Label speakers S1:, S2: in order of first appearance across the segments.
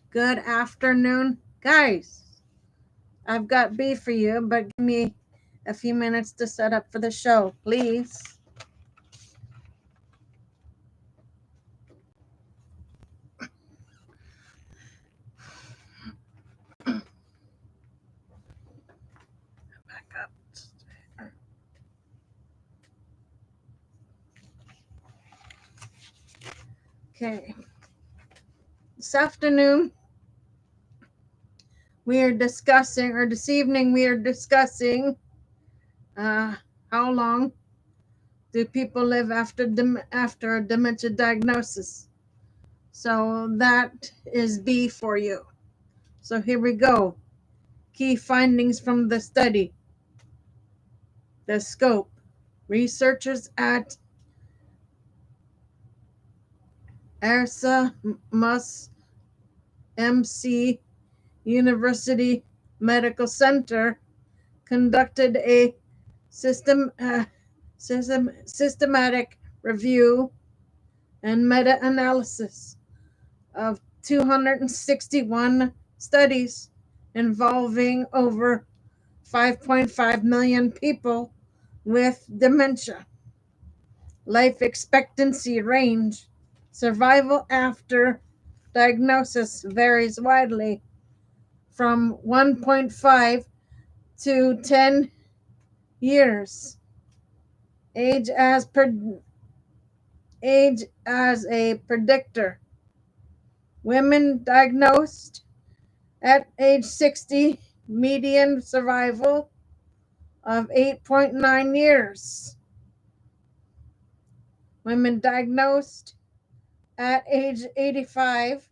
S1: Good afternoon, guys. I've got B for you, but give me a few minutes to set up for the show, please. Back up. Okay. This afternoon, we are discussing, or this evening, we are discussing how long do people live after a dementia diagnosis. So that is B for you. So here we go. Key findings from the study. The scope. Researchers at Erasmus MC University Medical Center conducted a systematic review and meta-analysis of 261 studies involving over 5.5 million people with dementia. Life expectancy range. Survival after diagnosis varies widely from 1.5 to 10 years. Age as a predictor. Women diagnosed at age 60, median survival of 8.9 years. Women diagnosed at age 85,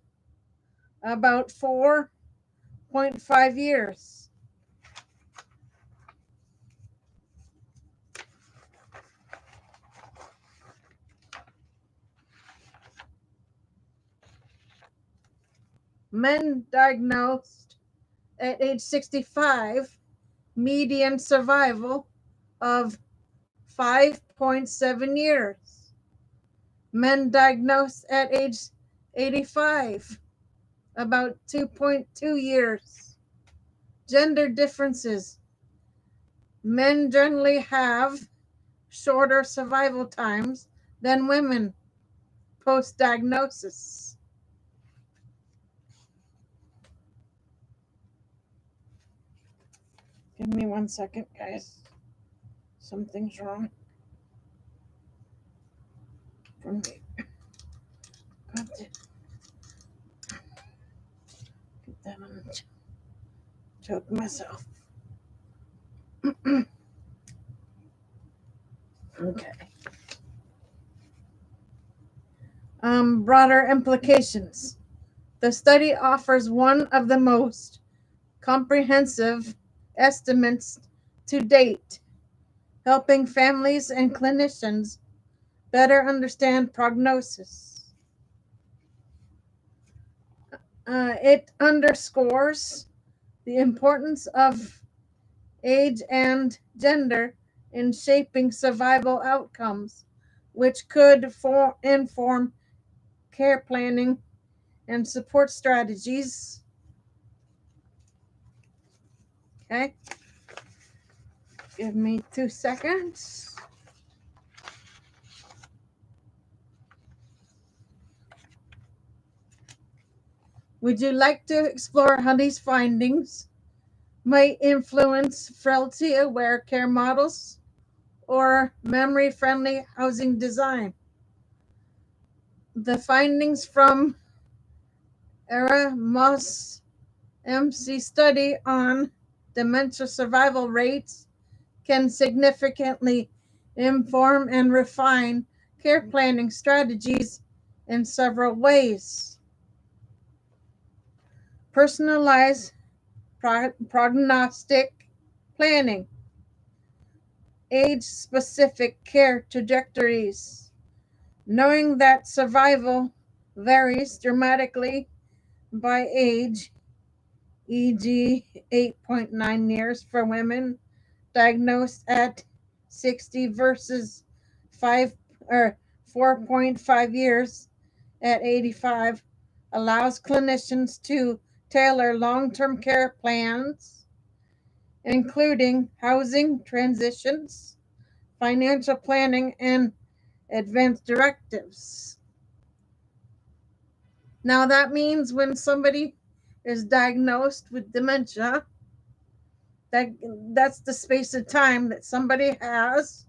S1: about 4.5 years. Men diagnosed at age 65, median survival of 5.7 years. Men diagnosed at age 85, about 2.2 years. Gender differences. Men generally have shorter survival times than women post-diagnosis. Give me 1 second, guys. Something's wrong for me. Got to get that on the choke myself. Okay. Broader implications. The study offers one of the most comprehensive estimates to date, helping families and clinicians better understand prognosis. It underscores the importance of age and gender in shaping survival outcomes, which could inform care planning and support strategies. Okay, give me 2 seconds. Would you like to explore how these findings might influence frailty-aware care models or memory-friendly housing design? The findings from Erasmus MC study on dementia survival rates can significantly inform and refine care planning strategies in several ways. Personalized prognostic planning, age-specific care trajectories. Knowing that survival varies dramatically by age, e.g., 8.9 years for women diagnosed at 60 versus 5 or 4.5 years at 85, allows clinicians to tailor long-term care plans, including housing transitions, financial planning, and advanced directives. Now, that means when somebody is diagnosed with dementia, that that's the space of time that somebody has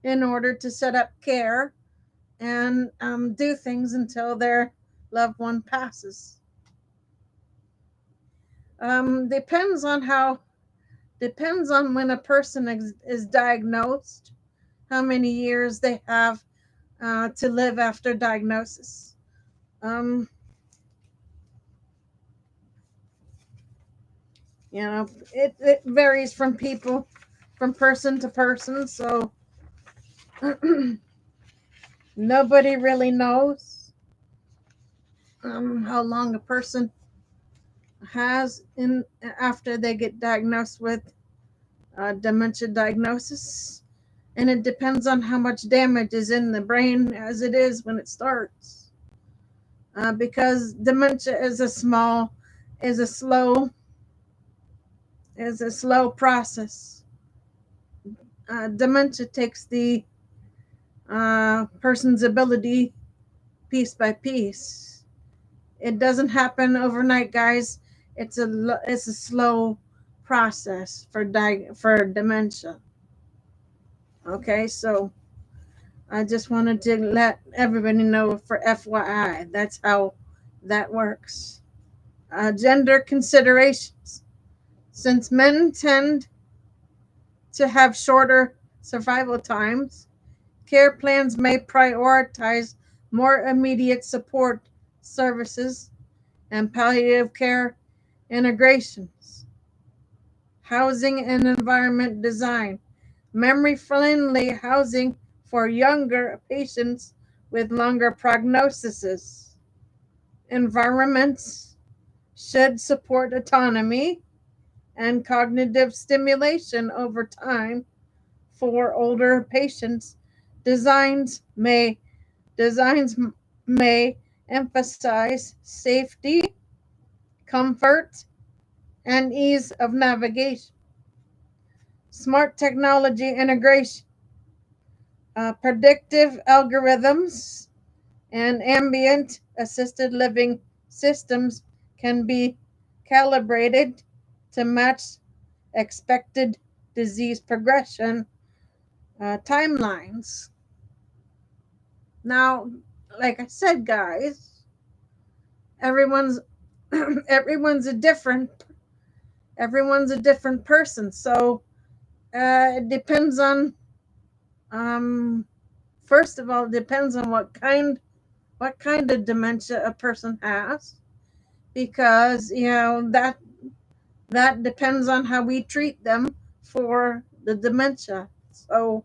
S1: in order to set up care and do things until their loved one passes. Depends on when a person is diagnosed, how many years they have to live after diagnosis. Um, it varies from person to person. So nobody really knows how long a person has in after they get diagnosed with dementia diagnosis, and it depends on how much damage is in the brain as it is when it starts. Because dementia is a slow process. Dementia takes the person's ability piece by piece. It doesn't happen overnight, guys. It's a slow process for dementia. Okay, so I just wanted to let everybody know for FYI, that's how that works. Gender considerations. Since men tend to have shorter survival times, care plans may prioritize more immediate support services and palliative care integrations. Housing and environment design. Memory-friendly housing for younger patients with longer prognoses. Environments should support autonomy and cognitive stimulation over time for older patients. Designs may designs may emphasize safety, comfort, and ease of navigation. Smart technology integration. Predictive algorithms and ambient assisted living systems can be calibrated to match expected disease progression timelines. Now, like I said, guys, everyone's everyone's a different person. So it depends on um, first of all, it depends on what kind of dementia a person has, because that depends on how we treat them for the dementia. So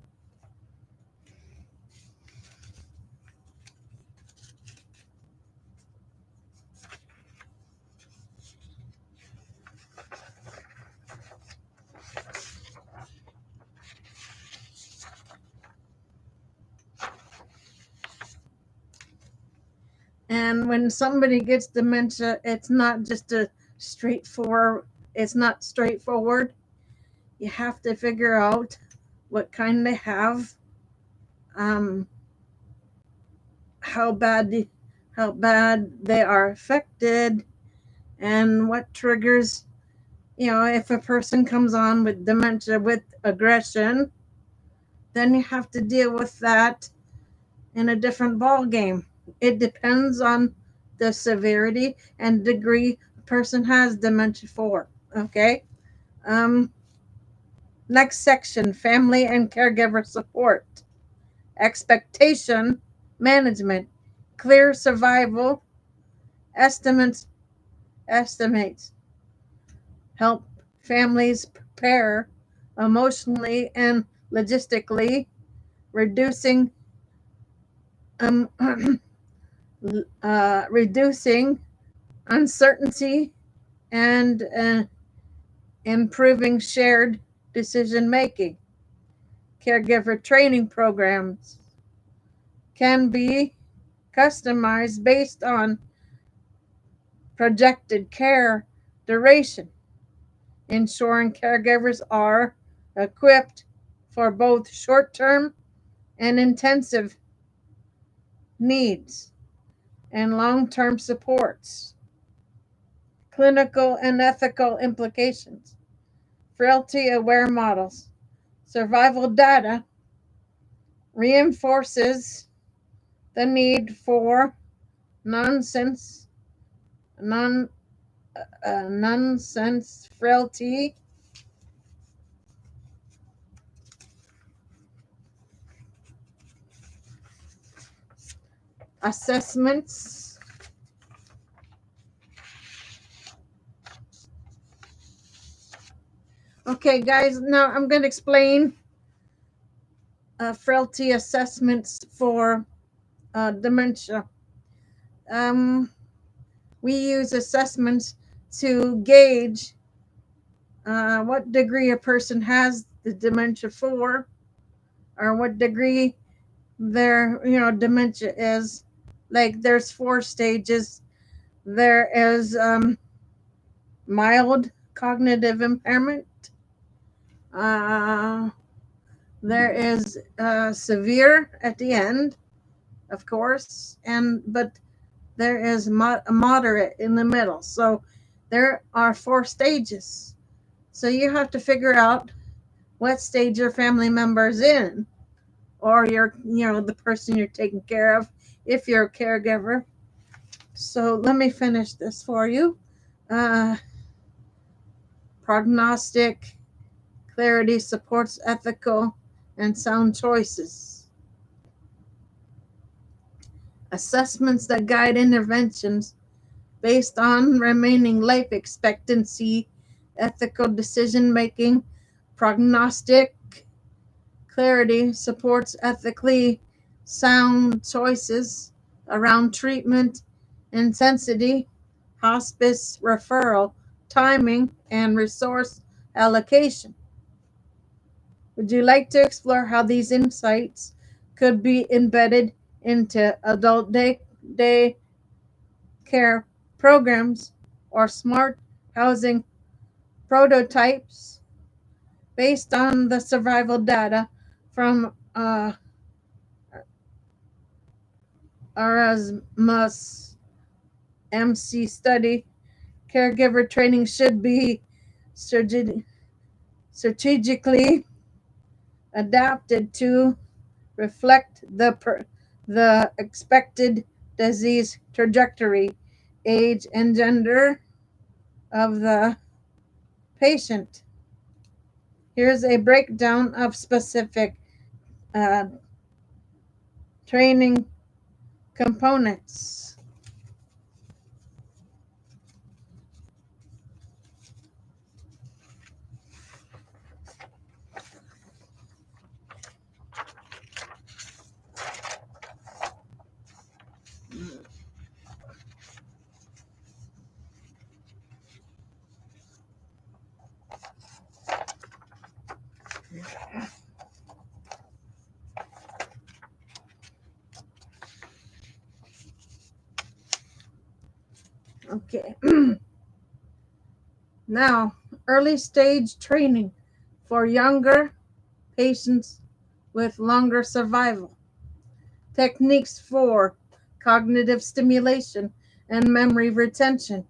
S1: and when somebody gets dementia, straightforward it's not straightforward. You have to figure out what kind they have, um, how bad they are affected, and what triggers. If a person comes on with dementia with aggression, then you have to deal with that in a different ball game. It depends on the severity and degree a person has dementia for. Okay. Um, Next section: family and caregiver support. Expectation management. Clear survival estimates help families prepare emotionally and logistically, reducing um, reducing uncertainty and improving shared decision making. Caregiver training programs can be customized based on projected care duration, ensuring caregivers are equipped for both short term and intensive needs and long term supports. Clinical and ethical implications. Frailty aware models. Survival data reinforces the need for nonsense, non, nonsense frailty assessments. Okay, guys, now I'm going to explain frailty assessments for dementia. Um, we use assessments to gauge what degree a person has the dementia for, or what degree their dementia is. Like there's 4 stages. There is mild cognitive impairment. Uh, there is severe at the end, of course, and but there is moderate in the middle. So there are 4 stages. So you have to figure out what stage your family member is in, or the person you're taking care of, if you're a caregiver. So let me finish this for you. Uh, Prognostic clarity supports ethical and sound choices. Assessments that guide interventions based on remaining life expectancy, ethical decision making. Prognostic clarity supports ethically sound choices around treatment intensity, hospice referral, timing, and resource allocation. Would you like to explore how these insights could be embedded into adult day care programs or smart housing prototypes based on the survival data from Erasmus MC study? Caregiver training should be strategically adapted to reflect the expected disease trajectory, age, and gender of the patient. Here's a breakdown of specific uh, training components. Okay. Now, early stage training for younger patients with longer survival. Techniques for cognitive stimulation and memory retention.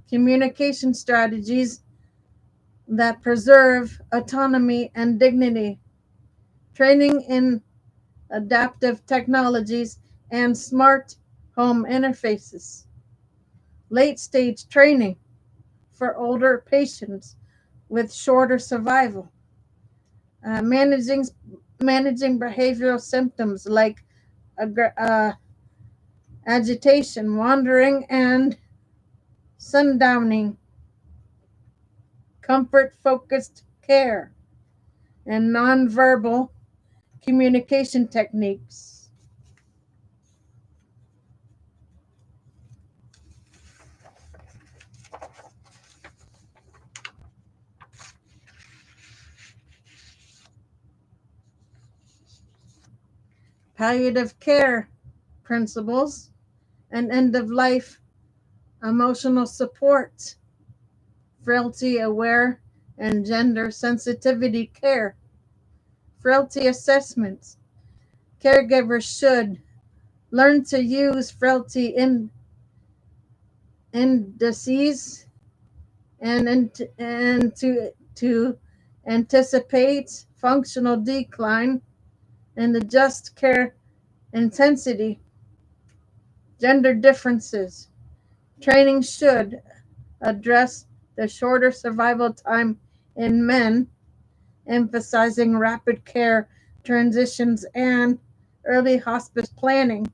S1: Communication strategies that preserve autonomy and dignity. Training in adaptive technologies and smart home interfaces. Late stage training for older patients with shorter survival. Uh, managing managing behavioral symptoms like uh, agitation, wandering, and sundowning. Comfort focused care and nonverbal communication techniques. Palliative care principles and end of life emotional support, frailty aware and gender sensitivity care, frailty assessments. Caregivers should learn to use frailty indices and to anticipate functional decline and adjust care intensity. Gender differences. Training should address the shorter survival time in men, emphasizing rapid care transitions and early hospice planning.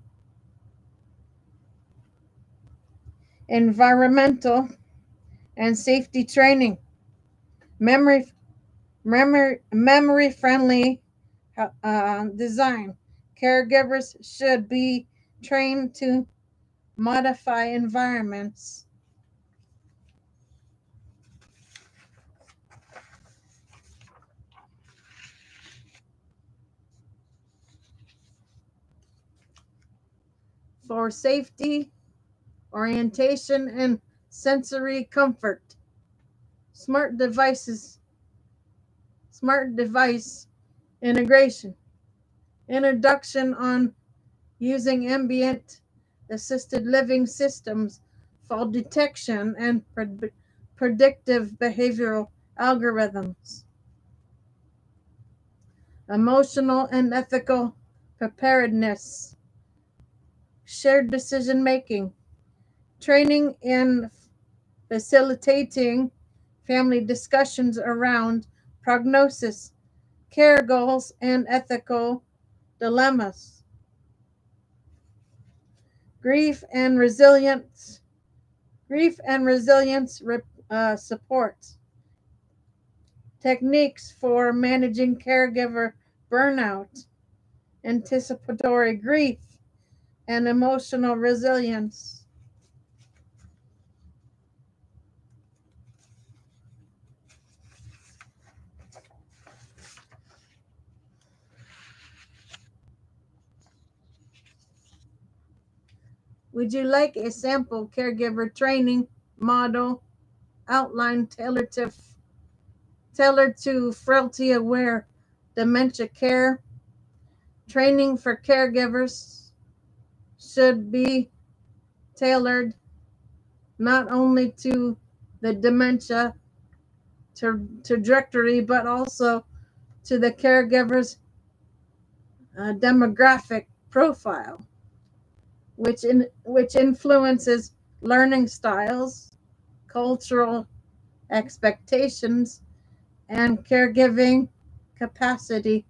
S1: Environmental and safety training. Memory memory friendly design. Caregivers should be trained to modify environments for safety, orientation, and sensory comfort. Smart devices, smart device integration, introduction on using ambient assisted living systems, fall detection, and predictive behavioral algorithms. Emotional and ethical preparedness, shared decision making, training in facilitating family discussions around prognosis, care goals, and ethical dilemmas. Grief and resilience, grief and resilience support, techniques for managing caregiver burnout, anticipatory grief, and emotional resilience. Would you like a sample caregiver training model outline tailored to frailty aware dementia care? Training for caregivers should be tailored not only to the dementia trajectory but also to the caregiver's demographic profile, which influences learning styles, cultural expectations, and caregiving capacity.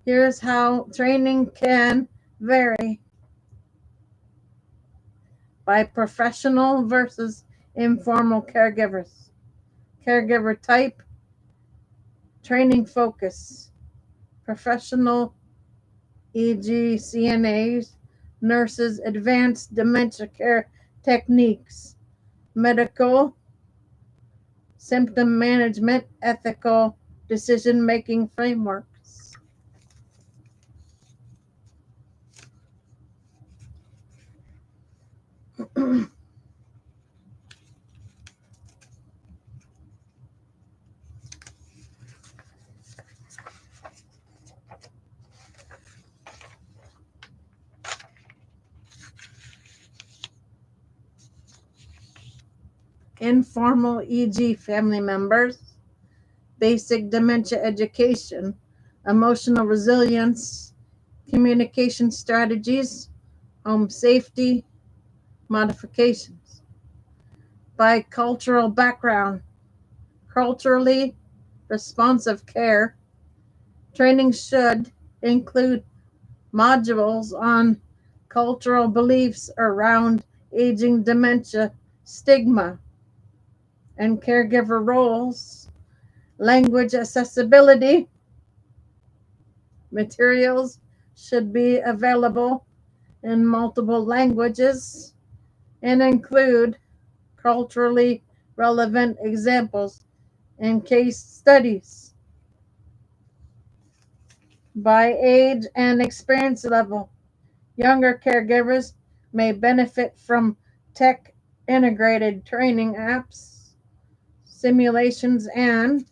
S1: Here's how training can vary by professional versus informal caregivers. Caregiver type, training focus, professional, e.g., CNAs, nurses, advanced dementia care techniques, medical, symptom management, ethical decision making frameworks. Informal, e.g., family members, basic dementia education, emotional resilience, communication strategies, home safety, modifications. By cultural background, culturally responsive care, training should include modules on cultural beliefs around aging dementia, stigma, and caregiver roles, language accessibility. Materials should be available in multiple languages and include culturally relevant examples and case studies. By age and experience level, younger caregivers may benefit from tech integrated training apps, simulations, and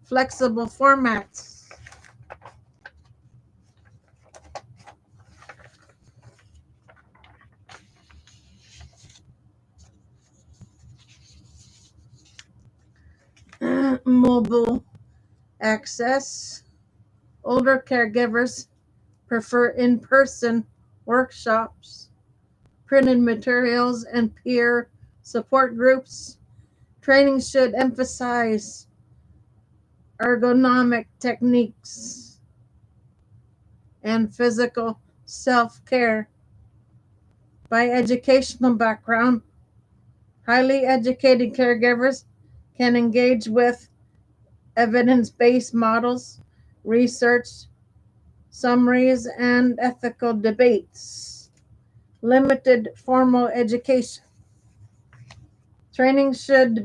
S1: flexible formats. Mobile access. Older caregivers prefer in person workshops, printed materials, and peer support groups. Training should emphasize ergonomic techniques and physical self care. By educational background, highly educated caregivers can engage with evidence based models, research summaries, and ethical debates. Limited formal education. Training should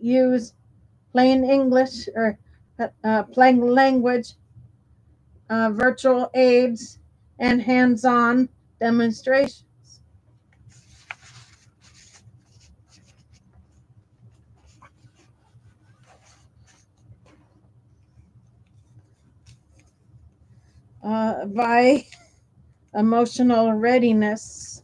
S1: use plain English or plain language, virtual aids, and hands-on demonstrations. By emotional readiness.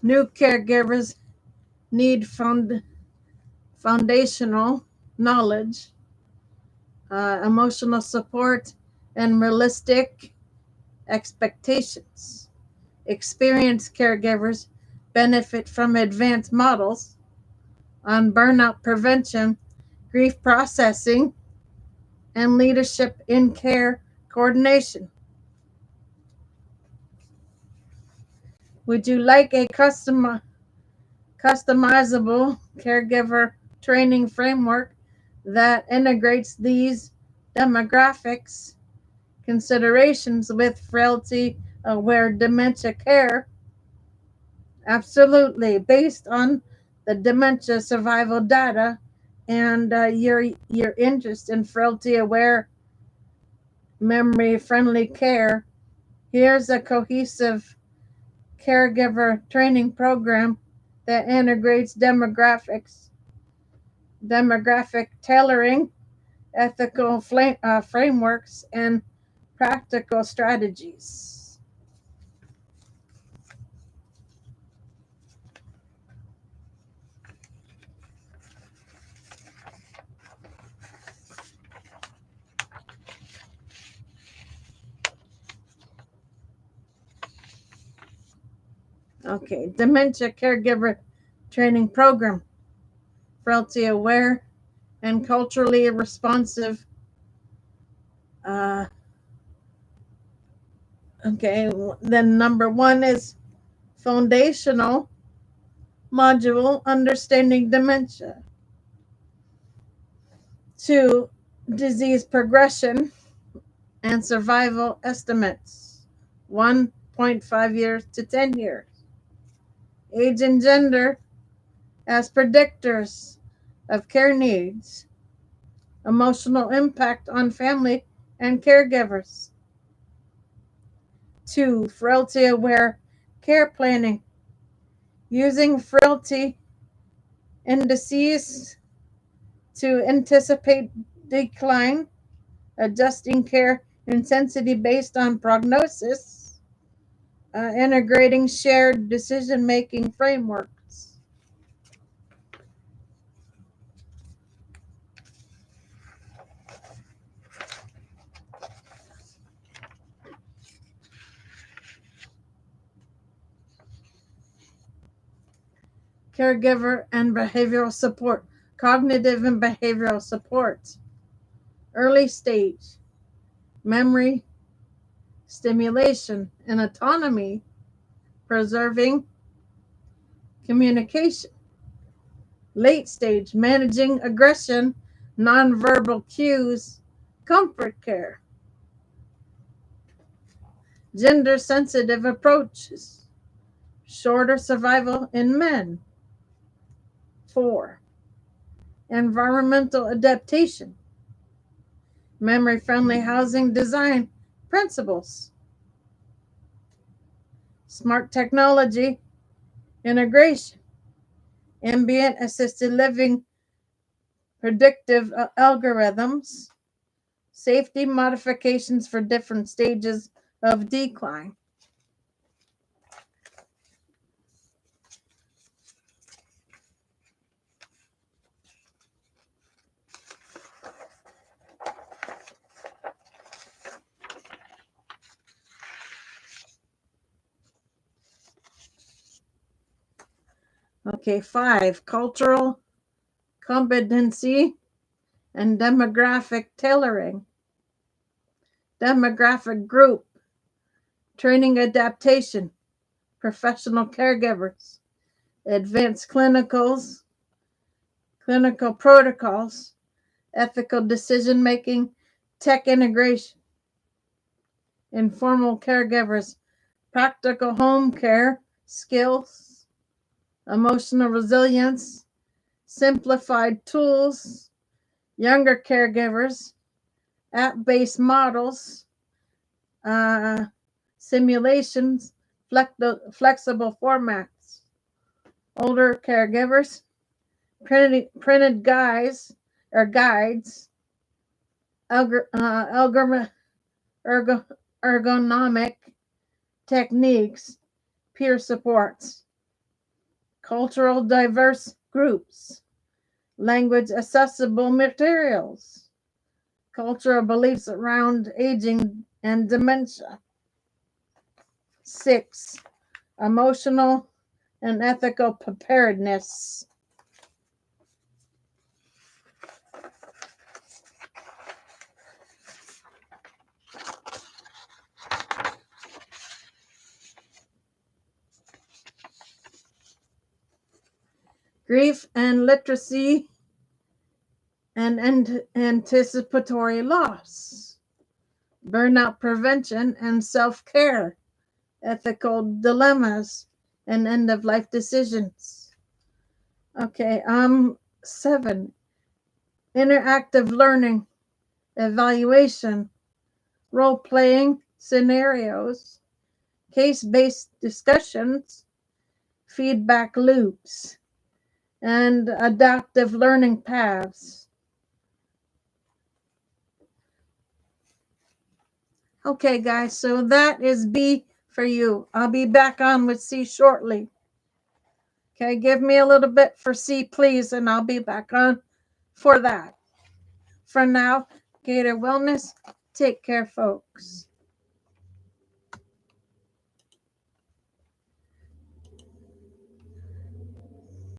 S1: New caregivers need foundational knowledge, emotional support, and realistic expectations. Experienced caregivers benefit from advanced models on burnout prevention, grief processing, and leadership in care coordination. Would you like a customizable caregiver training framework that integrates these demographics considerations with frailty aware dementia care? Absolutely, based on the dementia survival data and your interest in frailty aware memory friendly care. Here's a cohesive caregiver training program that integrates demographic tailoring, ethical frameworks, and practical strategies. Okay, dementia caregiver training program, frailty aware and culturally responsive. Uh, okay, then number one is foundational module, understanding dementia. Two, disease progression and survival estimates, 1.5 years to 10 years. Age and gender as predictors of care needs, emotional impact on family and caregivers. Two, frailty aware care planning, using frailty indices to anticipate decline, adjusting care intensity based on prognosis, integrating shared decision making frameworks. Caregiver and behavioral support, cognitive and behavioral support, early stage, memory, stimulation, and autonomy, preserving communication. Late stage, managing aggression, nonverbal cues, comfort care. Gender sensitive approaches, shorter survival in men. 4. Environmental adaptation, memory-friendly housing design principles, smart technology integration, ambient assisted living predictive algorithms, safety modifications for different stages of decline. Okay, 5, cultural competency and demographic tailoring. Demographic group, training adaptation, professional caregivers, advanced clinical protocols, ethical decision making, tech integration, informal caregivers, practical home care skills, emotional resilience, simplified tools, younger caregivers, app-based models, simulations, flexible formats, older caregivers, printed guides, ergonomic techniques, peer supports, cultural diverse groups, language accessible materials, cultural beliefs around aging and dementia. 6, emotional and ethical preparedness. Grief and literacy and anticipatory loss, burnout prevention and self-care, ethical dilemmas and end-of-life decisions. Okay, 7, interactive learning, evaluation, role-playing scenarios, case-based discussions, feedback loops, and adaptive learning paths. Okay, guys, so that is B for you. I'll be back on with C shortly. Okay, give me a little bit for C, please, and I'll be back on for that. For now, Gator Wellness, take care, folks.